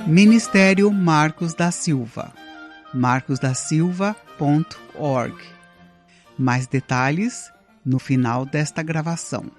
Ministério Marcos da Silva, marcosdasilva.org. Mais detalhes no final desta gravação.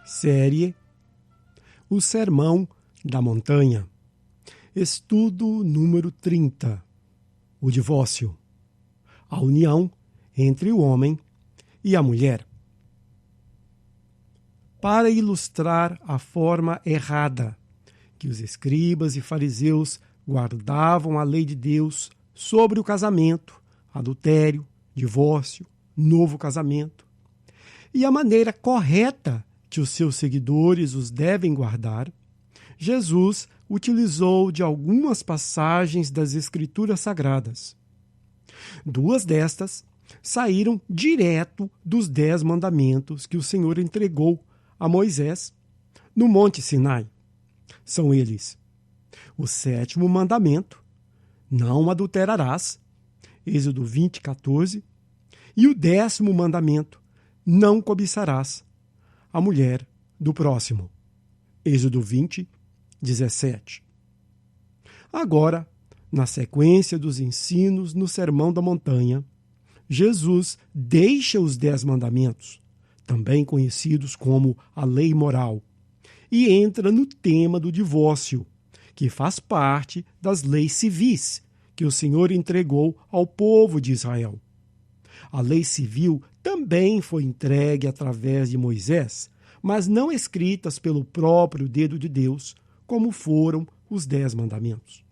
Série O Sermão da Montanha. Estudo número 30. O divórcio. A união entre o homem e a mulher. Para ilustrar a forma errada que os escribas e fariseus guardavam a lei de Deus sobre o casamento, adultério, divórcio, novo casamento, e a maneira correta que os seus seguidores os devem guardar, Jesus utilizou de algumas passagens das Escrituras Sagradas. Duas destas saíram direto dos 10 mandamentos que o Senhor entregou a Moisés no Monte Sinai. São eles: o 7º mandamento, não adulterarás, Êxodo 20:14, e o 10º mandamento, não cobiçarás a mulher do próximo, Êxodo 20:17. Agora, na sequência dos ensinos no Sermão da Montanha, Jesus deixa os 10 mandamentos, também conhecidos como a lei moral, e entra no tema do divórcio, que faz parte das leis civis que o Senhor entregou ao povo de Israel. A lei civil também foi entregue através de Moisés, mas não escritas pelo próprio dedo de Deus, como foram os 10 mandamentos.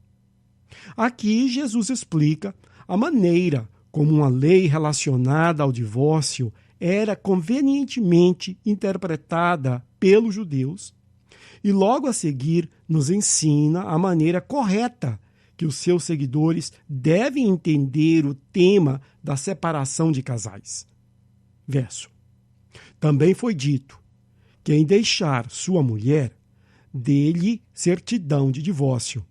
Aqui Jesus explica a maneira como uma lei relacionada ao divórcio era convenientemente interpretada pelos judeus e logo a seguir nos ensina a maneira correta que os seus seguidores devem entender o tema da separação de casais. Verso. Também foi dito: quem deixar sua mulher, dê-lhe certidão de divórcio.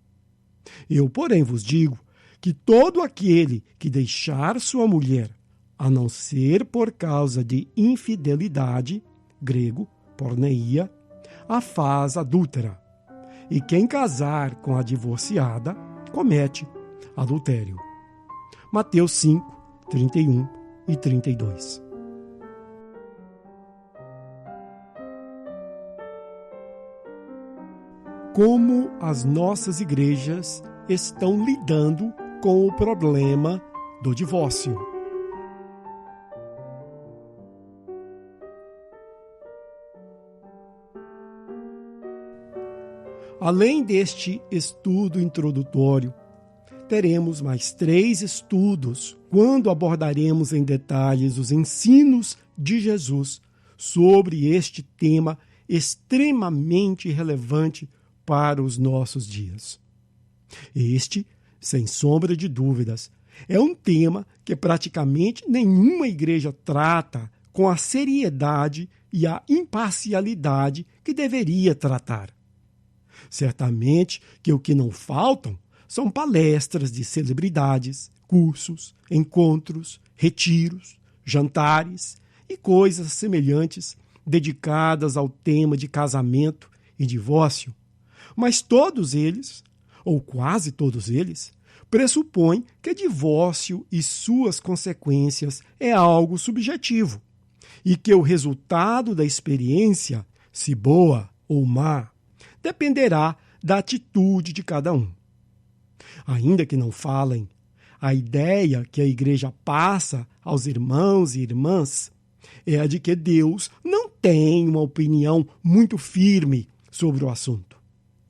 Eu, porém, vos digo que todo aquele que deixar sua mulher, a não ser por causa de infidelidade, grego, porneia, a faz adúltera. E quem casar com a divorciada, comete adultério. Mateus 5, 31 e 32. Como as nossas igrejas estão lidando com o problema do divórcio. Além deste estudo introdutório, teremos mais 3 estudos quando abordaremos em detalhes os ensinos de Jesus sobre este tema extremamente relevante para os nossos dias. Este, sem sombra de dúvidas, é um tema que praticamente nenhuma igreja trata com a seriedade e a imparcialidade que deveria tratar. Certamente que o que não faltam são palestras de celebridades, cursos, encontros, retiros, jantares e coisas semelhantes dedicadas ao tema de casamento e divórcio. Mas todos eles, ou quase todos eles, pressupõem que divórcio e suas consequências é algo subjetivo e que o resultado da experiência, se boa ou má, dependerá da atitude de cada um. Ainda que não falem, a ideia que a igreja passa aos irmãos e irmãs é a de que Deus não tem uma opinião muito firme sobre o assunto.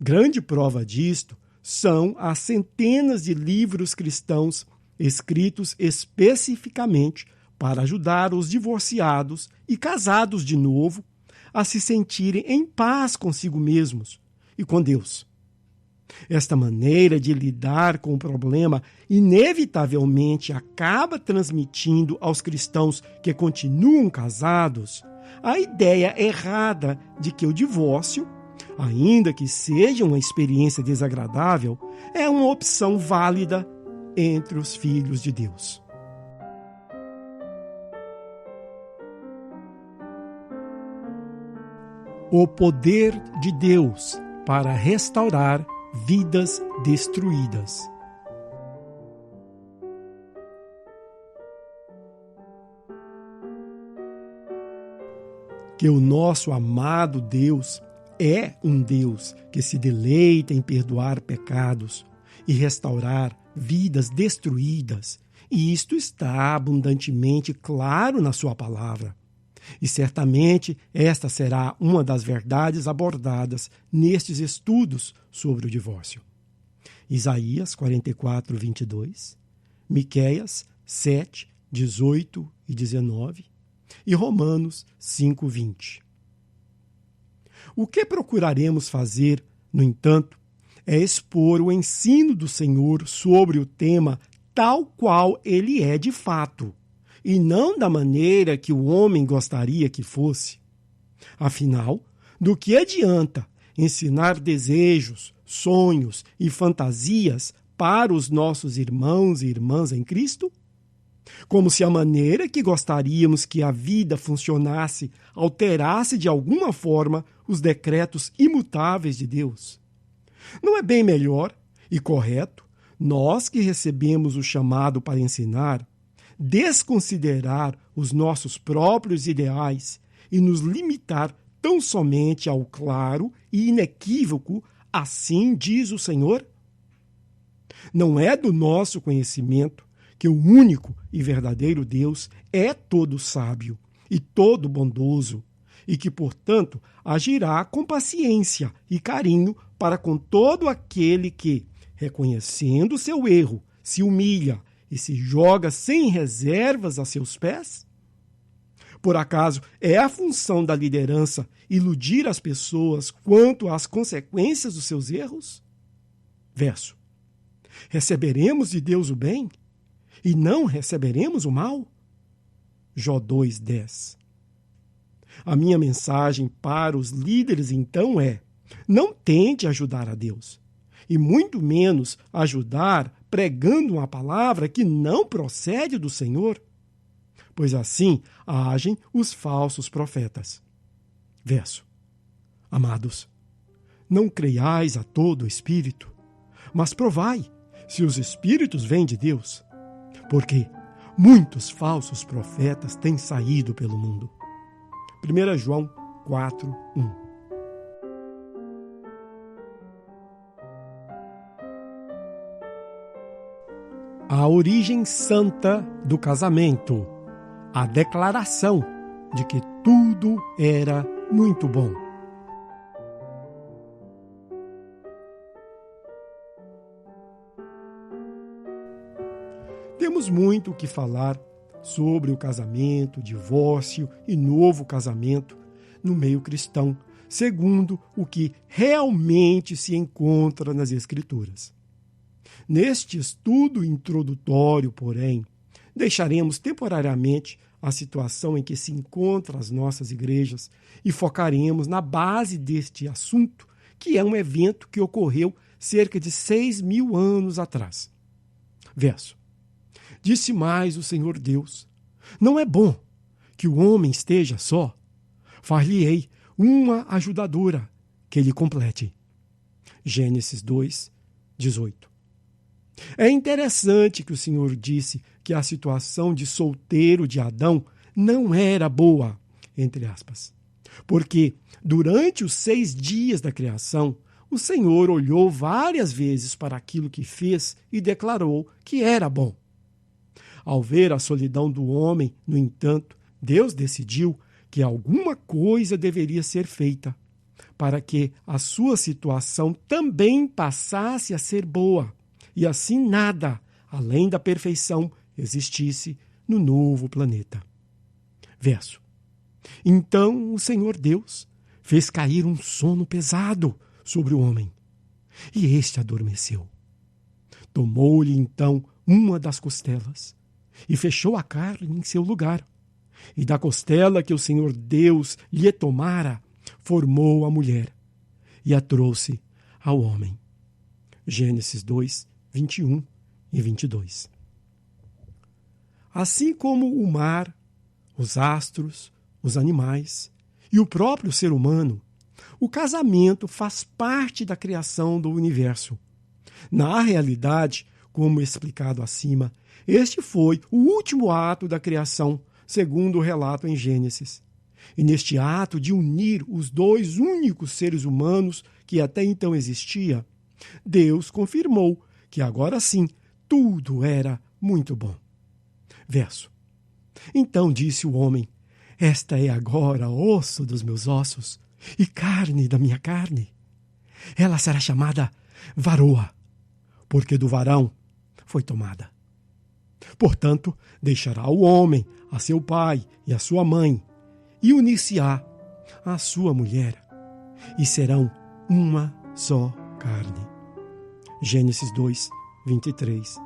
Grande prova disto são as centenas de livros cristãos escritos especificamente para ajudar os divorciados e casados de novo a se sentirem em paz consigo mesmos e com Deus. Esta maneira de lidar com o problema inevitavelmente acaba transmitindo aos cristãos que continuam casados a ideia errada de que o divórcio, ainda que seja uma experiência desagradável, é uma opção válida entre os filhos de Deus. o poder de Deus para restaurar vidas destruídas. Que o nosso amado Deus é um Deus que se deleita em perdoar pecados e restaurar vidas destruídas, e isto está abundantemente claro na sua palavra. E certamente esta será uma das verdades abordadas nestes estudos sobre o divórcio. Isaías 44, 22, Miqueias 7, 18 e 19 e Romanos 5, 20. O que procuraremos fazer, no entanto, é expor o ensino do Senhor sobre o tema tal qual ele é de fato, e não da maneira que o homem gostaria que fosse. Afinal, do que adianta ensinar desejos, sonhos e fantasias para os nossos irmãos e irmãs em Cristo? Como se a maneira que gostaríamos que a vida funcionasse alterasse de alguma forma os decretos imutáveis de Deus. Não é bem melhor e correto, nós que recebemos o chamado para ensinar, desconsiderar os nossos próprios ideais e nos limitar tão somente ao claro e inequívoco, assim diz o Senhor? Não é do nosso conhecimento que o único e verdadeiro Deus é todo sábio e todo bondoso, e que, portanto, agirá com paciência e carinho para com todo aquele que, reconhecendo seu erro, se humilha e se joga sem reservas a seus pés? Por acaso é a função da liderança iludir as pessoas quanto às consequências dos seus erros? Verso. Receberemos de Deus o bem e não receberemos o mal? Jó 2:10. A minha mensagem para os líderes então é: não tente ajudar a Deus, e muito menos ajudar pregando uma palavra que não procede do Senhor, pois assim agem os falsos profetas. Verso. Amados, não creiais a todo espírito, mas provai se os espíritos vêm de Deus, porque muitos falsos profetas têm saído pelo mundo. 1 João 4, 1. A origem santa do casamento. A declaração de que tudo era muito bom. Temos muito o que falar sobre o casamento, divórcio e novo casamento no meio cristão, segundo o que realmente se encontra nas Escrituras. Neste estudo introdutório, porém, deixaremos temporariamente a situação em que se encontram as nossas igrejas e focaremos na base deste assunto, que é um evento que ocorreu cerca de 6.000 anos atrás. Verso. Disse mais o Senhor Deus: não é bom que o homem esteja só. Far-lhe-ei uma ajudadora que lhe complete. Gênesis 2, 18. É interessante que o Senhor disse que a situação de solteiro de Adão não era boa, entre aspas, porque durante os 6 dias da criação, o Senhor olhou várias vezes para aquilo que fez e declarou que era bom. Ao ver a solidão do homem, no entanto, Deus decidiu que alguma coisa deveria ser feita para que a sua situação também passasse a ser boa e assim nada, além da perfeição, existisse no novo planeta. Verso. Então o Senhor Deus fez cair um sono pesado sobre o homem, e este adormeceu. Tomou-lhe então uma das costelas e fechou a carne em seu lugar. E da costela que o Senhor Deus lhe tomara, formou a mulher e a trouxe ao homem. Gênesis 2, 21 e 22. Assim como o mar, os astros, os animais e o próprio ser humano O casamento faz parte da criação do universo. Na realidade, como explicado acima, este foi o último ato da criação, segundo o relato em Gênesis. E neste ato de unir os dois únicos seres humanos que até então existia, Deus confirmou que agora sim tudo era muito bom. Verso. Então disse o homem: esta é agora osso dos meus ossos e carne da minha carne. Ela será chamada varoa, porque do varão foi tomada. Portanto, deixará o homem a seu pai e a sua mãe, e unir-se-á à sua mulher, e serão uma só carne. Gênesis 2, 23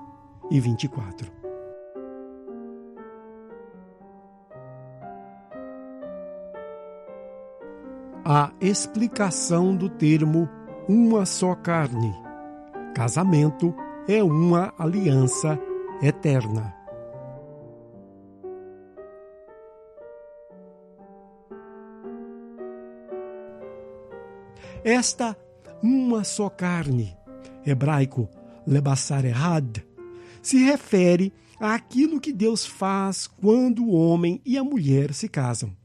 e 24. A explicação do termo uma só carne. Casamento é uma aliança eterna. Esta uma só carne, hebraico lebassar errad, se refere àquilo que Deus faz quando o homem e a mulher se casam.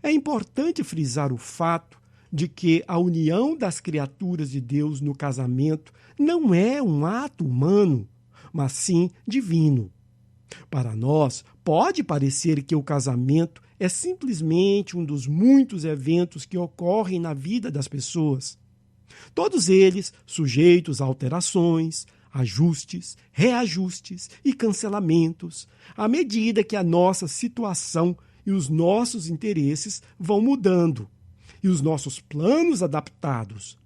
É importante frisar o fato de que a união das criaturas de Deus no casamento não é um ato humano, mas sim divino. Para nós, pode parecer que o casamento é simplesmente um dos muitos eventos que ocorrem na vida das pessoas. Todos eles sujeitos a alterações, ajustes, reajustes e cancelamentos, à medida que a nossa situação e os nossos interesses vão mudando, e os nossos planos adaptados.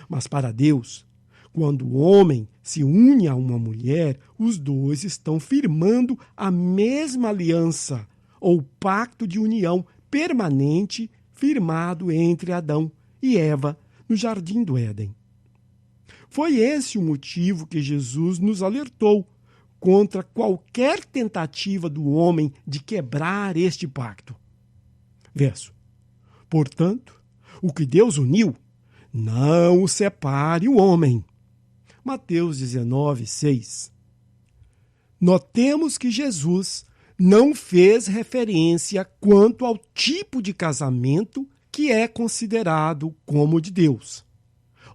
Mas para Deus, quando o homem se une a uma mulher, os dois estão firmando a mesma aliança, ou pacto de união permanente firmado entre Adão e Eva no jardim do Éden. Foi esse o motivo que Jesus nos alertou contra qualquer tentativa do homem de quebrar este pacto. Verso. Portanto, o que Deus uniu, não o separe o homem. Mateus 19, 6. Notemos que Jesus não fez referência quanto ao tipo de casamento que é considerado como de Deus.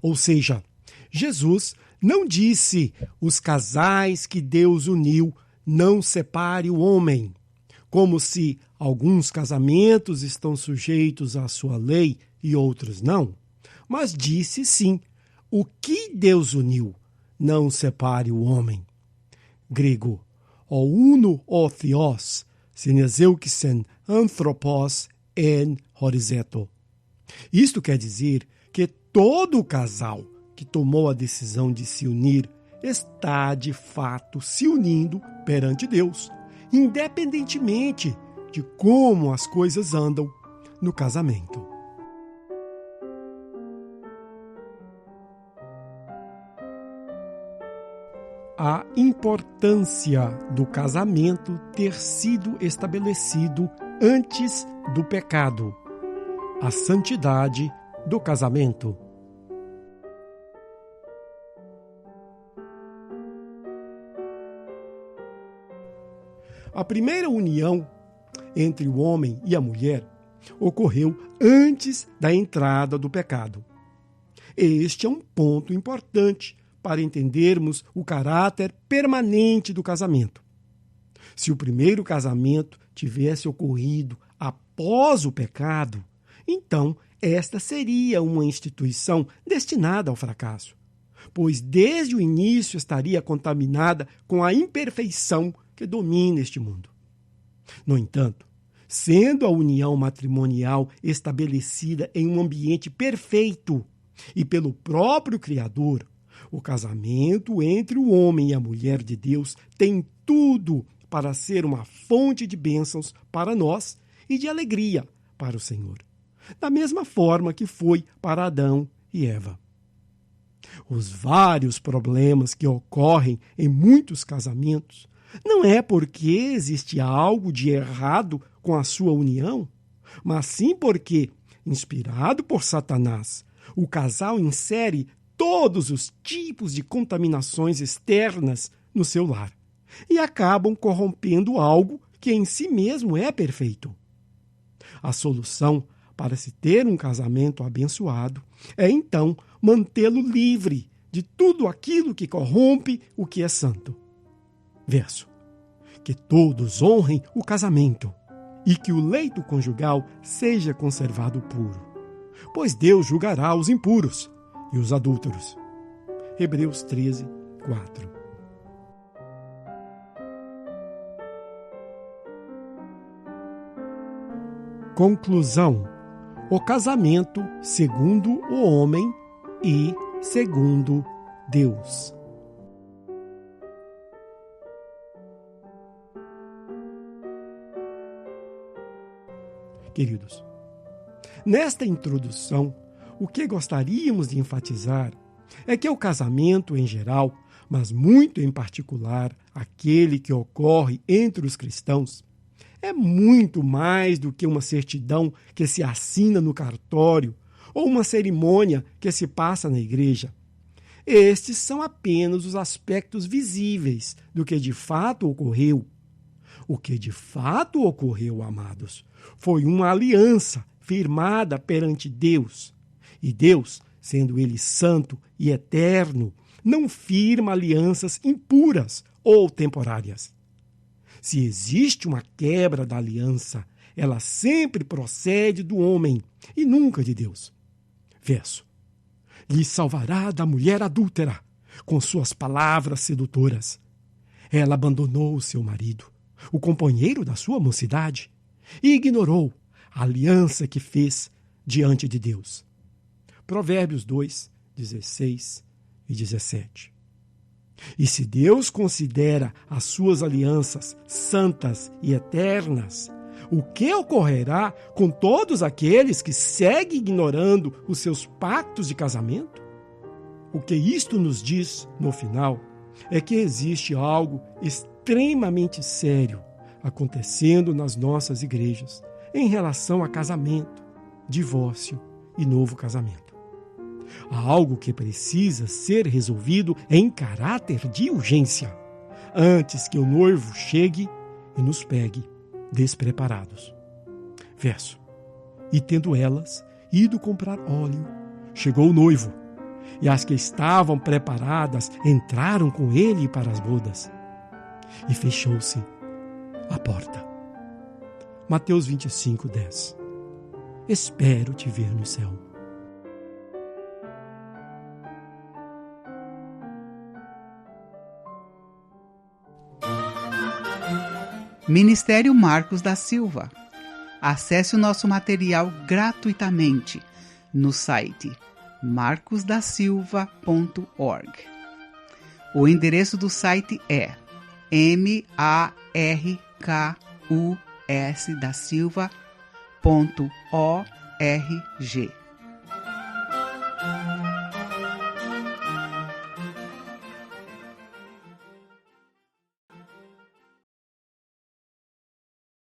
Ou seja, Jesus não disse os casais que Deus uniu, não separe o homem, como se alguns casamentos estão sujeitos à sua lei e outros não, mas disse sim, o que Deus uniu, não separe o homem. Grego, o uno o theos, synezeukisen anthropos en horizeto. Isto quer dizer que todo casal que tomou a decisão de se unir está, de fato, se unindo perante Deus, independentemente de como as coisas andam no casamento. A importância do casamento ter sido estabelecido antes do pecado. A santidade do casamento. A primeira união entre o homem e a mulher ocorreu antes da entrada do pecado. Este é um ponto importante para entendermos o caráter permanente do casamento. Se o primeiro casamento tivesse ocorrido após o pecado, então esta seria uma instituição destinada ao fracasso, pois desde o início estaria contaminada com a imperfeição que domina este mundo. No entanto, sendo a união matrimonial estabelecida em um ambiente perfeito e pelo próprio Criador, o casamento entre o homem e a mulher de Deus tem tudo para ser uma fonte de bênçãos para nós e de alegria para o Senhor, da mesma forma que foi para Adão e Eva. Os vários problemas que ocorrem em muitos casamentos não é porque existe algo de errado com a sua união, mas sim porque inspirado por Satanás, o casal insere todos os tipos de contaminações externas no seu lar e acabam corrompendo algo que em si mesmo é perfeito. A solução para se ter um casamento abençoado é, então, mantê-lo livre de tudo aquilo que corrompe o que é santo. Verso. Que todos honrem o casamento e que o leito conjugal seja conservado puro, pois Deus julgará os impuros e os adúlteros. Hebreus 13, 4. Conclusão. O casamento segundo o homem e segundo Deus. Queridos, nesta introdução, o que gostaríamos de enfatizar é que o casamento em geral, mas muito em particular aquele que ocorre entre os cristãos, é muito mais do que uma certidão que se assina no cartório ou uma cerimônia que se passa na igreja. Estes são apenas os aspectos visíveis do que de fato ocorreu. O que de fato ocorreu, amados, foi uma aliança firmada perante Deus. E Deus, sendo Ele santo e eterno, não firma alianças impuras ou temporárias. Se existe uma quebra da aliança, ela sempre procede do homem e nunca de Deus. Verso. Lhe salvará da mulher adúltera com suas palavras sedutoras. Ela abandonou o seu marido, o companheiro da sua mocidade, e ignorou a aliança que fez diante de Deus. Provérbios 2, 16 e 17. E se Deus considera as suas alianças santas e eternas, o que ocorrerá com todos aqueles que seguem ignorando os seus pactos de casamento? O que isto nos diz, no final, é que existe algo extremamente sério acontecendo nas nossas igrejas em relação a casamento, divórcio e novo casamento. Há algo que precisa ser resolvido em caráter de urgência, antes que o noivo chegue e nos pegue despreparados. Verso. E tendo elas ido comprar óleo, chegou o noivo, e as que estavam preparadas entraram com ele para as bodas. E fechou-se a porta. Mateus 25, 10. Espero te ver no céu. Ministério Marcos da Silva. Acesse o nosso material gratuitamente no site marcosdasilva.org. O endereço do site é markusdasilva.org.